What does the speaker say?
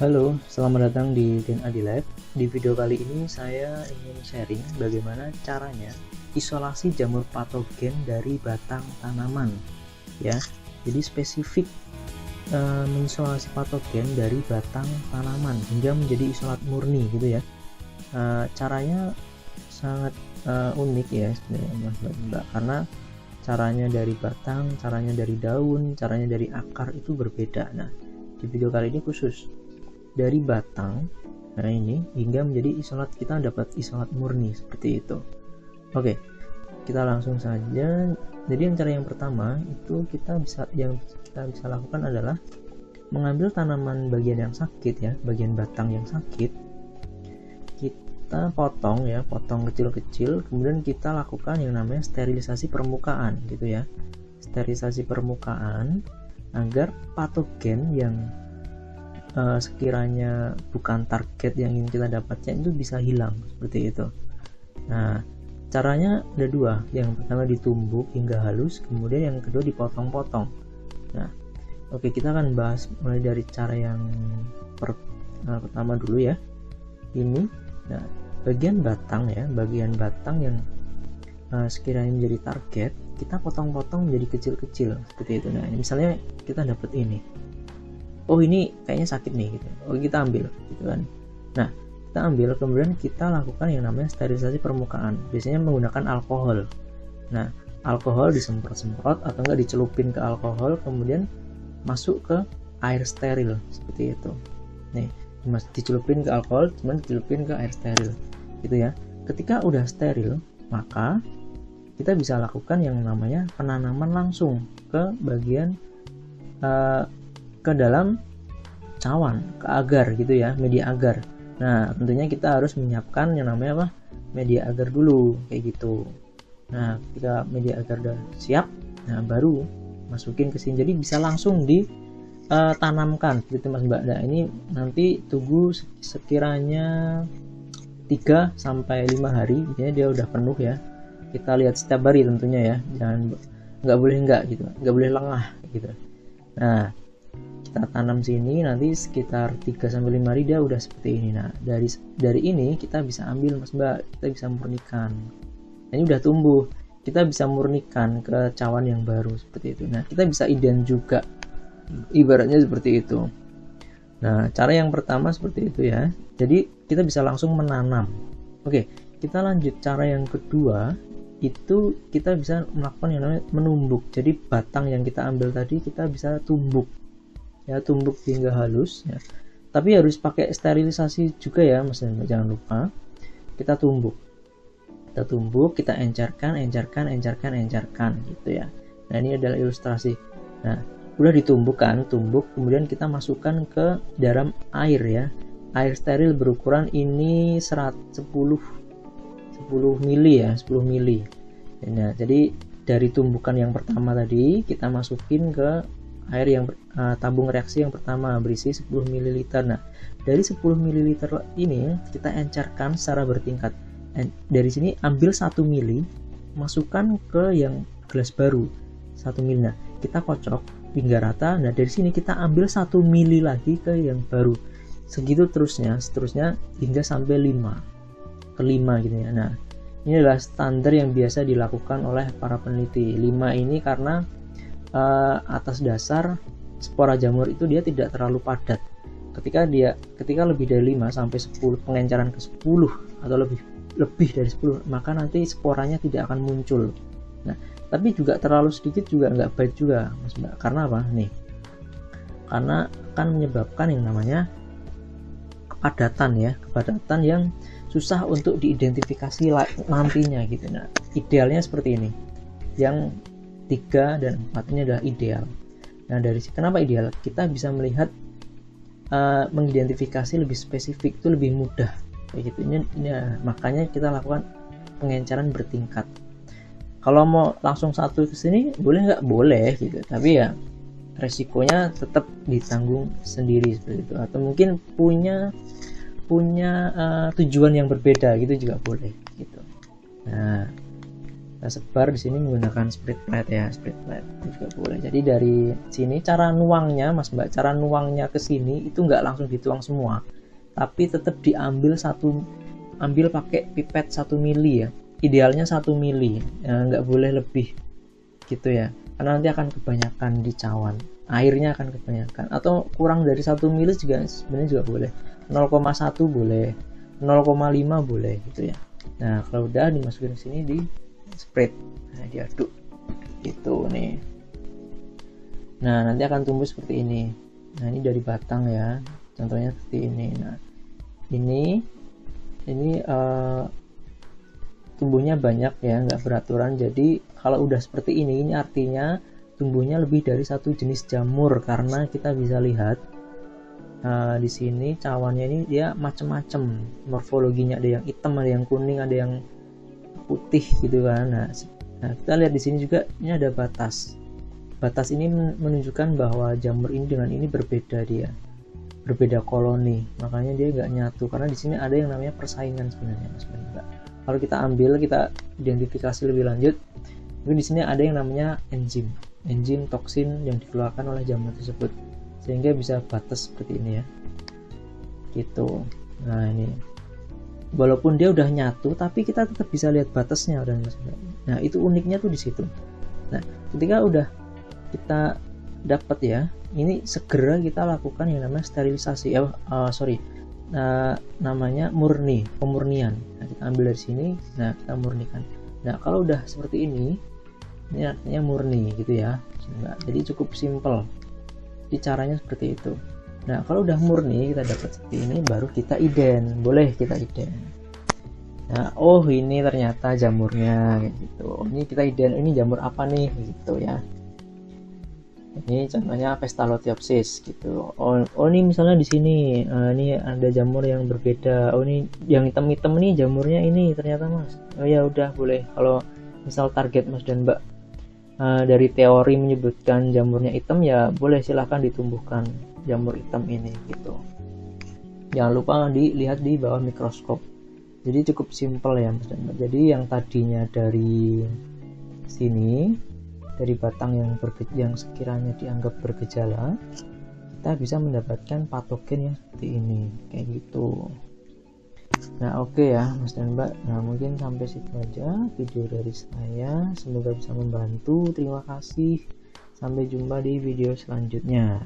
Halo, selamat datang di Gen Adi Lab. Di video kali ini saya ingin sharing bagaimana caranya isolasi jamur patogen dari batang tanaman. Ya, jadi spesifik mengisolasi patogen dari batang tanaman hingga menjadi isolat murni gitu ya. Caranya sangat unik ya sebenarnya Mbak, karena caranya dari batang, caranya dari daun, caranya dari akar itu berbeda. Nah, di video kali ini khusus dari batang, nah ini hingga menjadi isolat, kita dapat isolat murni seperti itu. Oke, kita langsung saja. Jadi cara yang pertama itu kita bisa lakukan adalah mengambil tanaman bagian yang sakit ya, bagian batang yang sakit, kita potong ya, potong kecil-kecil, kemudian kita lakukan yang namanya sterilisasi permukaan gitu ya, sterilisasi permukaan agar patogen yang sekiranya bukan target yang ingin kita dapatkan itu bisa hilang seperti itu. Nah, caranya ada dua. Yang pertama ditumbuk hingga halus, kemudian yang kedua dipotong-potong. Nah, oke, kita akan bahas mulai dari cara yang pertama dulu ya. Ini, nah, bagian batang ya, bagian batang yang sekiranya menjadi target, kita potong-potong menjadi kecil-kecil seperti itu. Nah, misalnya kita dapat ini. Oh, ini kayaknya sakit nih gitu. Oh, kita ambil gitu kan. Nah, kita ambil, kemudian kita lakukan yang namanya sterilisasi permukaan, biasanya menggunakan alkohol. Nah, alkohol disemprot-semprot atau enggak dicelupin ke alkohol, kemudian masuk ke air steril seperti itu. Nih, dicelupin ke alkohol, kemudian dicelupin ke air steril gitu ya. Ketika udah steril, maka kita bisa lakukan yang namanya penanaman langsung ke bagian ke dalam cawan, ke agar gitu ya, media agar. Nah, tentunya kita harus menyiapkan yang namanya apa? Media agar dulu kayak gitu. Nah, ketika media agar udah siap, nah baru masukin ke sini. Jadi bisa langsung ditanamkan gitu Mas Mbak. Nah, ini nanti tunggu sekiranya 3 sampai 5 hari, biasanya dia udah penuh ya. Kita lihat setiap hari tentunya ya. Jangan nggak boleh lengah gitu. Nah, kita tanam sini, nanti sekitar 3 sampai 5 hari dia udah seperti ini. Nah, dari ini kita bisa ambil Mas Mbak, kita bisa murnikan. Ini udah tumbuh, kita bisa murnikan ke cawan yang baru seperti itu. Nah, kita bisa ident juga, ibaratnya seperti itu. Nah, cara yang pertama seperti itu ya. Jadi kita bisa langsung menanam. Oke, kita lanjut cara yang kedua. Itu kita bisa melakukan yang namanya menumbuk. Jadi batang yang kita ambil tadi kita bisa tumbuk ya, tumbuk hingga halus ya. Tapi harus pakai sterilisasi juga ya Mas, jangan lupa. Kita tumbuk, kita encerkan gitu ya. Nah, ini adalah ilustrasi. Nah, udah ditumbuk, kemudian kita masukkan ke dalam air ya, air steril berukuran ini 10 mili ya, 10 mili. Nah, jadi dari tumbukan yang pertama tadi kita masukin ke air yang tabung reaksi yang pertama berisi 10 ml. Nah, dari 10 ml ini kita encerkan secara bertingkat. Dari sini ambil 1 mili, masukkan ke yang gelas baru 1 mili. Nah, kita kocok hingga rata. Nah, dari sini kita ambil 1 mili lagi ke yang baru. Segitu seterusnya hingga sampai 5 gitu ya. Nah, ini adalah standar yang biasa dilakukan oleh para peneliti. 5 ini karena atas dasar spora jamur itu dia tidak terlalu padat. Ketika lebih dari 5 sampai 10, pengencaran ke 10 atau lebih dari 10, maka nanti sporanya tidak akan muncul. Nah, tapi juga terlalu sedikit juga nggak baik juga Mas Mbak. Karena apa? Nih, karena akan menyebabkan yang namanya kepadatan yang susah untuk diidentifikasi nantinya gitu. Nah, idealnya seperti ini. Yang 3 dan 4 ini adalah ideal. Nah, dari kenapa ideal? Kita bisa melihat mengidentifikasi lebih spesifik, itu lebih mudah kayak gitu. Ini makanya kita lakukan pengencaran bertingkat. Kalau mau langsung satu ke sini boleh nggak? Boleh gitu, tapi ya resikonya tetap ditanggung sendiri seperti itu. Atau mungkin punya tujuan yang berbeda gitu juga boleh gitu. Nah, Kita sebar di sini menggunakan split plate ya, split plate itu juga boleh. Jadi dari sini cara nuangnya Mas Mbak, cara nuangnya ke sini itu nggak langsung dituang semua, tapi tetap diambil ambil pakai pipet 1 mili ya, idealnya 1 mili ya, nggak boleh lebih gitu ya, karena nanti akan kebanyakan di cawan, airnya akan kebanyakan, atau kurang dari 1 mili juga sebenarnya juga boleh, 0,1 boleh, 0,5 boleh gitu ya. Nah kalau udah dimasukin ke sini di spread, nah diaduk gitu nih. Nah nanti akan tumbuh seperti ini. Nah ini dari batang ya, contohnya seperti ini. Nah ini tumbuhnya banyak ya, nggak beraturan. Jadi kalau udah seperti ini artinya tumbuhnya lebih dari satu jenis jamur, karena kita bisa lihat di sini cawannya ini dia macam-macam morfologinya, ada yang hitam, ada yang kuning, ada yang putih gitu kan. Nah kita lihat di sini juga ini ada batas. Batas ini menunjukkan bahwa jamur ini dengan ini berbeda, dia berbeda koloni, makanya dia nggak nyatu, karena di sini ada yang namanya persaingan sebenarnya Mas Mbak. Kalau kita ambil, kita identifikasi lebih lanjut, di sini ada yang namanya enzim toksin yang dikeluarkan oleh jamur tersebut, sehingga bisa batas seperti ini ya gitu. Nah ini walaupun dia udah nyatu, tapi kita tetap bisa lihat batasnya dan nah itu uniknya tuh di situ. Nah ketika udah kita dapat ya, ini segera kita lakukan yang namanya sterilisasi namanya pemurnian. Nah kita ambil dari sini, nah kita murnikan. Nah kalau udah seperti ini artinya murni gitu ya. Jadi cukup simple, jadi caranya seperti itu. Nah kalau udah murni kita dapat seperti ini, baru kita boleh kita ident. Nah oh ini ternyata jamurnya kayak gitu, ini kita ident, ini jamur apa nih gitu ya. Ini contohnya Pestalotiopsis gitu. Oh ini misalnya di sini ini ada jamur yang berbeda. Oh ini yang hitam-hitam nih jamurnya ini ternyata Mas. Oh ya udah boleh. Kalau misal target Mas dan Mbak dari teori menyebutkan jamurnya hitam, ya boleh silahkan ditumbuhkan jamur hitam ini gitu. Jangan lupa dilihat di bawah mikroskop. Jadi cukup simpel ya Mas dan Mbak. Jadi yang tadinya dari sini, dari batang yang sekiranya dianggap bergejala, kita bisa mendapatkan patogen yang seperti ini kayak gitu. Nah oke ya Mas dan Mbak, nah mungkin sampai situ aja video dari saya, semoga bisa membantu. Terima kasih, sampai jumpa di video selanjutnya.